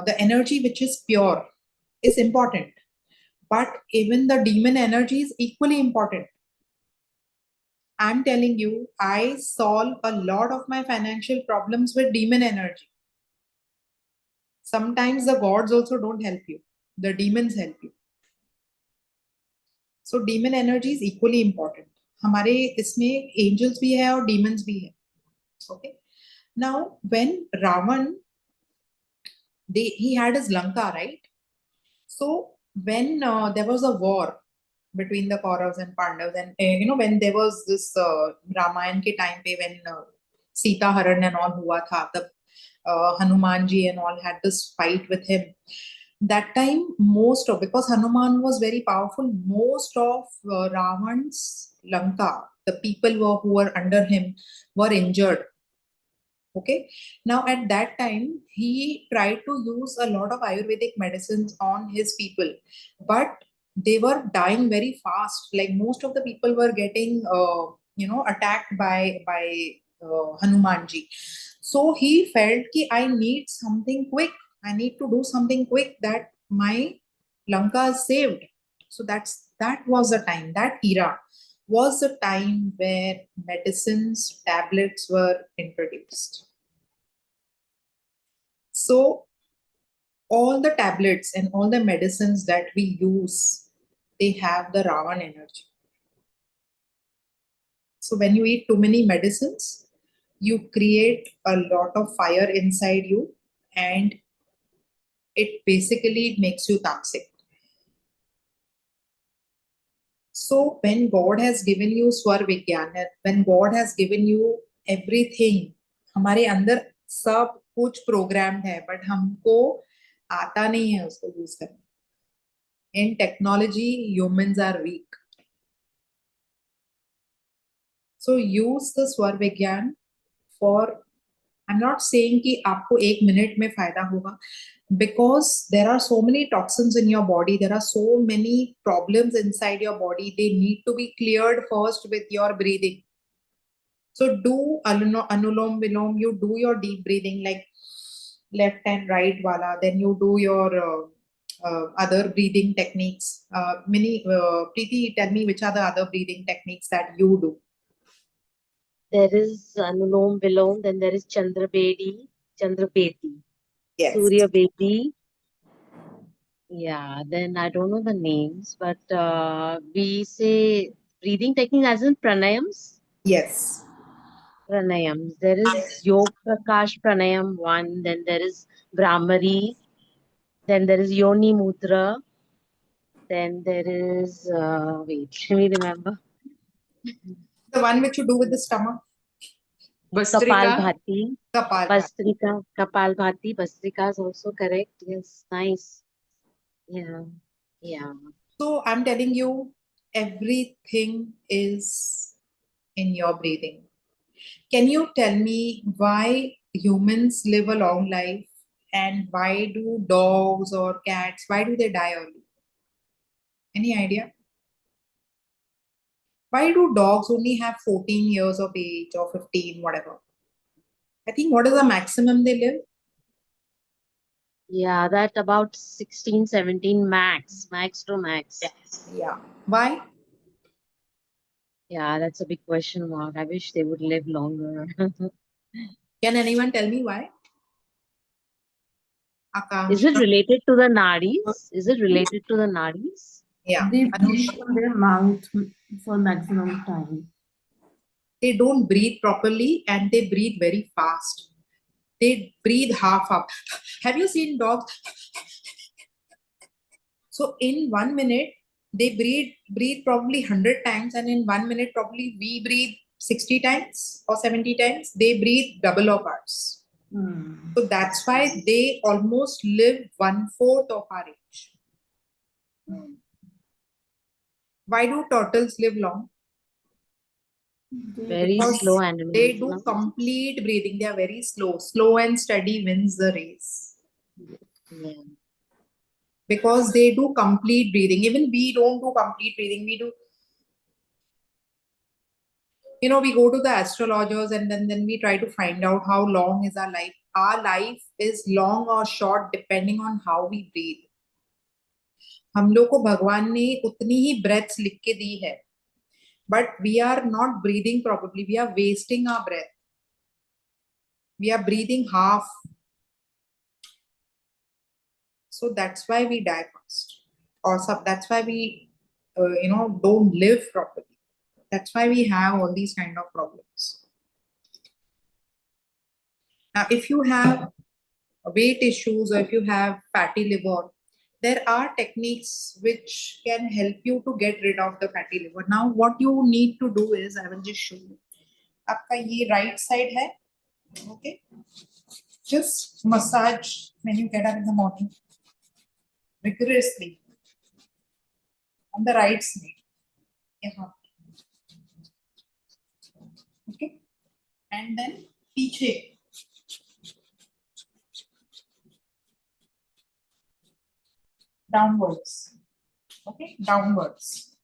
the energy which is pure is important, but even the demon energy is equally important. I'm telling you, I solve a lot of my financial problems with demon energy. Sometimes the gods also don't help you, the demons help you. So demon energy is equally important. हमारे इसमें angels भी है और demons भी है. Okay. Now, when Ravan, he had his Lanka, right? So when there was a war between the Kauravas and Pandavas, and when there was this Ramayan ke time pe when Sita Haran and all hua tha, the Hanuman ji and all had this fight with him. That time, most of, because Hanuman was very powerful, most of Ravan's Lanka, the people who were under him, were injured. Okay. Now, at that time, he tried to use a lot of Ayurvedic medicines on his people, but they were dying very fast. Like most of the people were getting, attacked by Hanumanji. So he felt ki I need something quick. I need to do something quick that my Lanka is saved. So that was the time, that era was the time where medicines, tablets were introduced. So all the tablets and all the medicines that we use, they have the Ravan energy. So when you eat too many medicines, you create a lot of fire inside you, and it basically makes you toxic. So when God has given you Swar Vigyan, when God has given you everything, हमारे अंदर सब कुछ programmed है, but हमको आता नहीं है उसको use करना. In technology, humans are weak. So use the Swar Vigyan for, I'm not saying कि आपको 1 minute में फायदा होगा, because there are so many toxins in your body, there are so many problems inside your body, they need to be cleared first with your breathing. So do anulom vilom, you do your deep breathing like left and right wala, then you do your other breathing techniques. Preeti, tell me which are the other breathing techniques that you do. There is Anulom Vilom, then there is Chandrabedi, Yes. Surya Bedi. Yeah, then I don't know the names, but we say breathing technique as in pranayams. Yes. Pranayams. There is Yog Prakash Pranayam 1, then there is Brahmari, then there is Yoni Mudra, then there is, wait, let me remember, The one which you do with the stomach. Kapal Bastrika. Bhati, Kapal. Bastrika, Kapal Bhati, Bastrika is also correct. Yes, nice. Yeah, yeah. So I'm telling you, everything is in your breathing. Can you tell me why humans live a long life and why do dogs or cats, why do they die early? Any idea? Why do dogs only have 14 years of age or 15, whatever? I think what is the maximum they live? Yeah, that about 16, 17 max to max. Yeah. Why? Yeah, that's a big question mark. I wish they would live longer. Can anyone tell me why? Is it Akansha. related to the nadis? Is it related to the nadis? Yeah. They breathe Anush. from their mouth for maximum time. They don't breathe properly and they breathe very fast. They breathe half up. Have you seen dogs? So in 1 minute, they breathe probably 100 times, and in 1 minute, probably we breathe 60 times or 70 times. They breathe double of ours. So that's why they almost live 1/4 of our age. Why do turtles live long? Very Because slow animals, they do no? complete breathing. They are very slow. Slow and steady wins the race. Yeah. Because they do complete breathing. Even we don't do complete breathing. We do, we go to the astrologers and then we try to find out how long is our life. Our life is long or short depending on how we breathe. हम लोग को भगवान ने उतनी ही breaths लिख के दी है, but we are not breathing properly. We are wasting our breath. We are breathing half. So that's why we die fast, or that's why we, don't live properly. That's why we have all these kind of problems. Now, if you have weight issues or if you have fatty liver, there are techniques which can help you to get rid of the fatty liver. Now, what you need to do is, I will just show you. आपका ये right side है, okay? Just massage when you get up in the morning vigorously on the right side. यहाँ, okay? And then पीछे. Downwards, okay, downwards.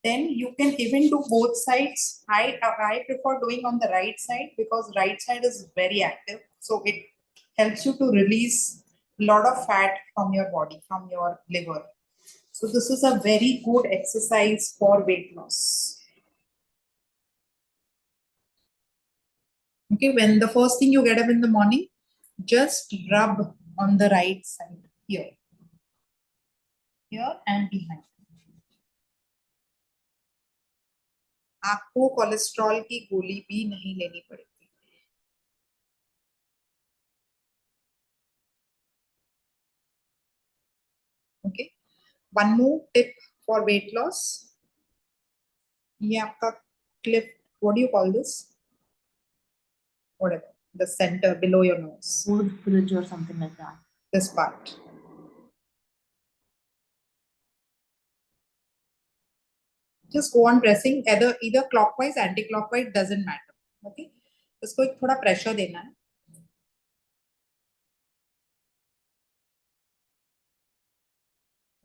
Then you can even do both sides. I prefer doing on the right side because right side is very active, so it helps you to release a lot of fat from your body, from your liver. So this is a very good exercise for weight loss. Okay, when the first thing you get up in the morning, just rub on the right side here, here and behind. आपको cholesterol की गोली भी नहीं लेनी पड़ेगी. Okay, one more tip for weight loss. ये आपका clip, what do you call this? Whatever, the center below your nose. Fourth bridge or something like that. This part. Just go on pressing either clockwise, anti-clockwise, doesn't matter. Okay, इसको एक थोड़ा pressure देना है.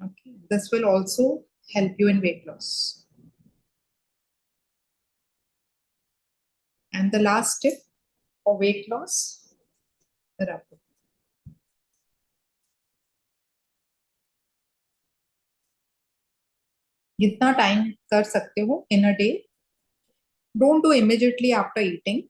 Okay, this will also help you in weight loss. And the last tip for weight loss, rub. जितना time कर सकते हो in a day. Don't do immediately after eating.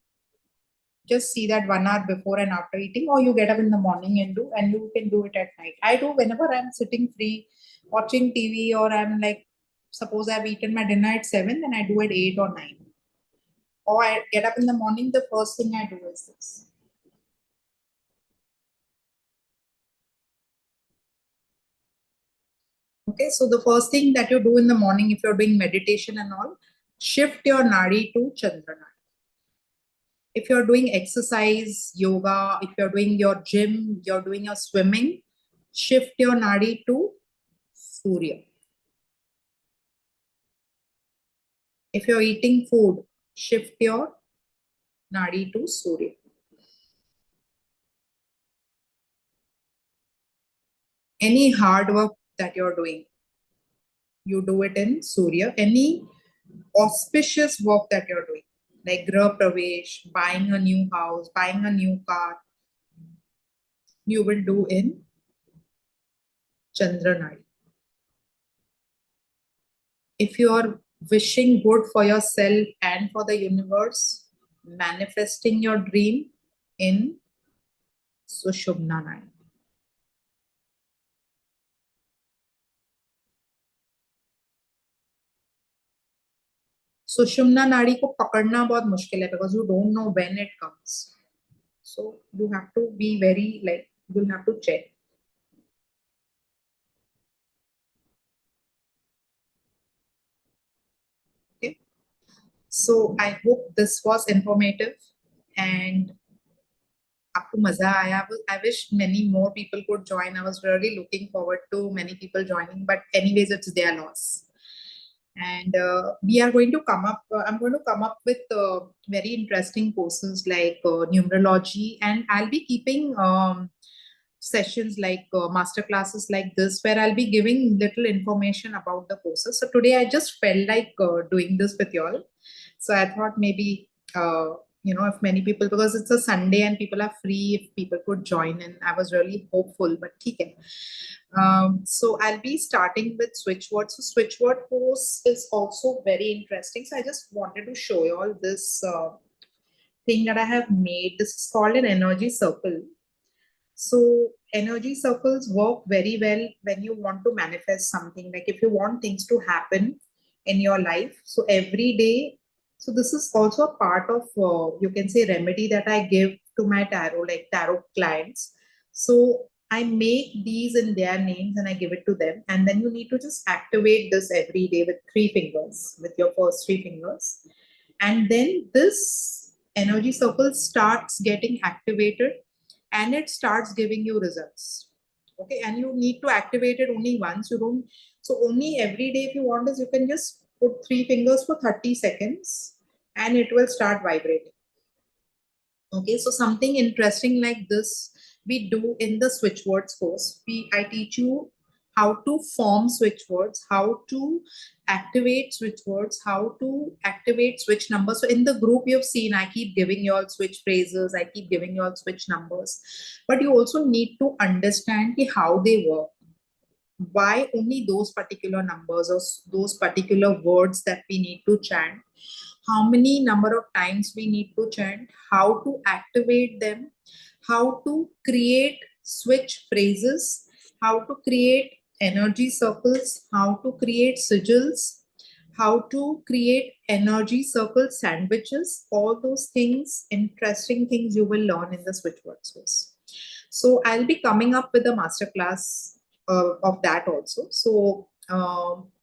Just see that 1 hour before and after eating, or you get up in the morning and do, and you can do it at night. I do whenever I'm sitting free, watching TV, or I'm like, suppose I've eaten my dinner at 7, then I do at 8 or 9. Or I get up in the morning, the first thing I do is this. Okay, so the first thing that you do in the morning, if you're doing meditation and all, shift your nadi to Chandra nadi. If you're doing exercise, yoga, if you're doing your gym, you're doing your swimming, shift your nadi to Surya. If you're eating food, shift your nadi to Surya. Any hard work that you're doing, you do it in Surya. Any auspicious work that you're doing, like Grah Pravesh, buying a new house, buying a new car, you will do in Chandra Nadi. If you are wishing good for yourself and for the universe, manifesting your dream in Sushumna Nadi. सुषुम्ना नाड़ी को पकड़ना बहुत मुश्किल है because you don't know when it comes. So you have to be very, like, you'll have to check. Okay. So I hope this was informative and आपको मजा आया. I wish many more people could join. I was really looking forward to many people joining, but anyways, it's their loss. And we are going to come up, I'm going to come up with very interesting courses like numerology, and I'll be keeping sessions like master classes like this, where I'll be giving little information about the courses. So today I just felt like doing this with you all. So I thought maybe, if many people, because it's a Sunday and people are free, if people could join in, I was really hopeful, but okay. So I'll be starting with switchword. So switchword course is also very interesting. So I just wanted to show you all this thing that I have made. This is called an energy circle. So energy circles work very well when you want to manifest something, like if you want things to happen in your life. So every day, so this is also a part of, you can say, remedy that I give to my tarot, like tarot clients. So I make these in their names and I give it to them. And then you need to just activate this every day with 3 fingers, with your first 3 fingers. And then this energy circle starts getting activated and it starts giving you results. Okay. And you need to activate it only once. You don't, so only every day if you want is you can just put 3 fingers for 30 seconds and it will start vibrating. Okay, so something interesting like this we do in the switch words course. I teach you how to form switch words, how to activate switch words, how to activate switch numbers. So in the group you've seen, I keep giving you all switch phrases, I keep giving you all switch numbers, but you also need to understand how they work. Why only those particular numbers or those particular words that we need to chant, how many number of times we need to chant, how to activate them, how to create switch phrases, how to create energy circles, how to create sigils, how to create energy circle sandwiches. All those things, interesting things you will learn in the switch words course. So I'll be coming up with a masterclass of that also. So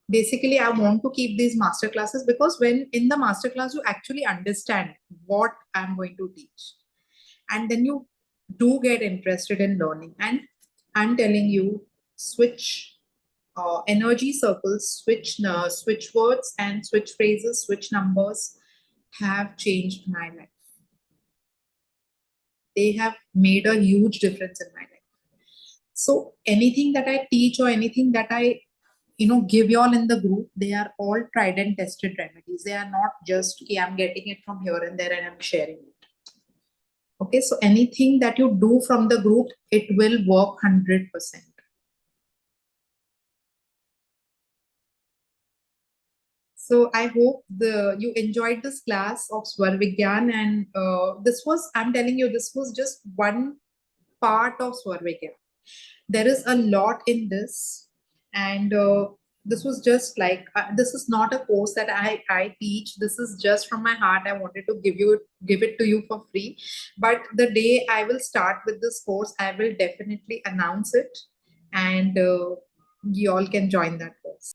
basically I want to keep these master classes because when in the master class you actually understand what I'm going to teach and then you do get interested in learning. And I'm telling you, switch energy circles, switch words and switch phrases, switch numbers have changed my life. They have made a huge difference in my life. So anything that I teach or anything that I give you all in the group, they are all tried and tested remedies. They are not just, okay, I'm getting it from here and there and I'm sharing it. Okay, so anything that you do from the group, it will work 100%. So I hope you enjoyed this class of Swar Vigyan, and I'm telling you, this was just one part of Swar Vigyan. There is a lot in this, and this was just like this is not a course that I teach. This is just from my heart. I wanted to give it to you for free. But the day I will start with this course, I will definitely announce it, and you all can join that course.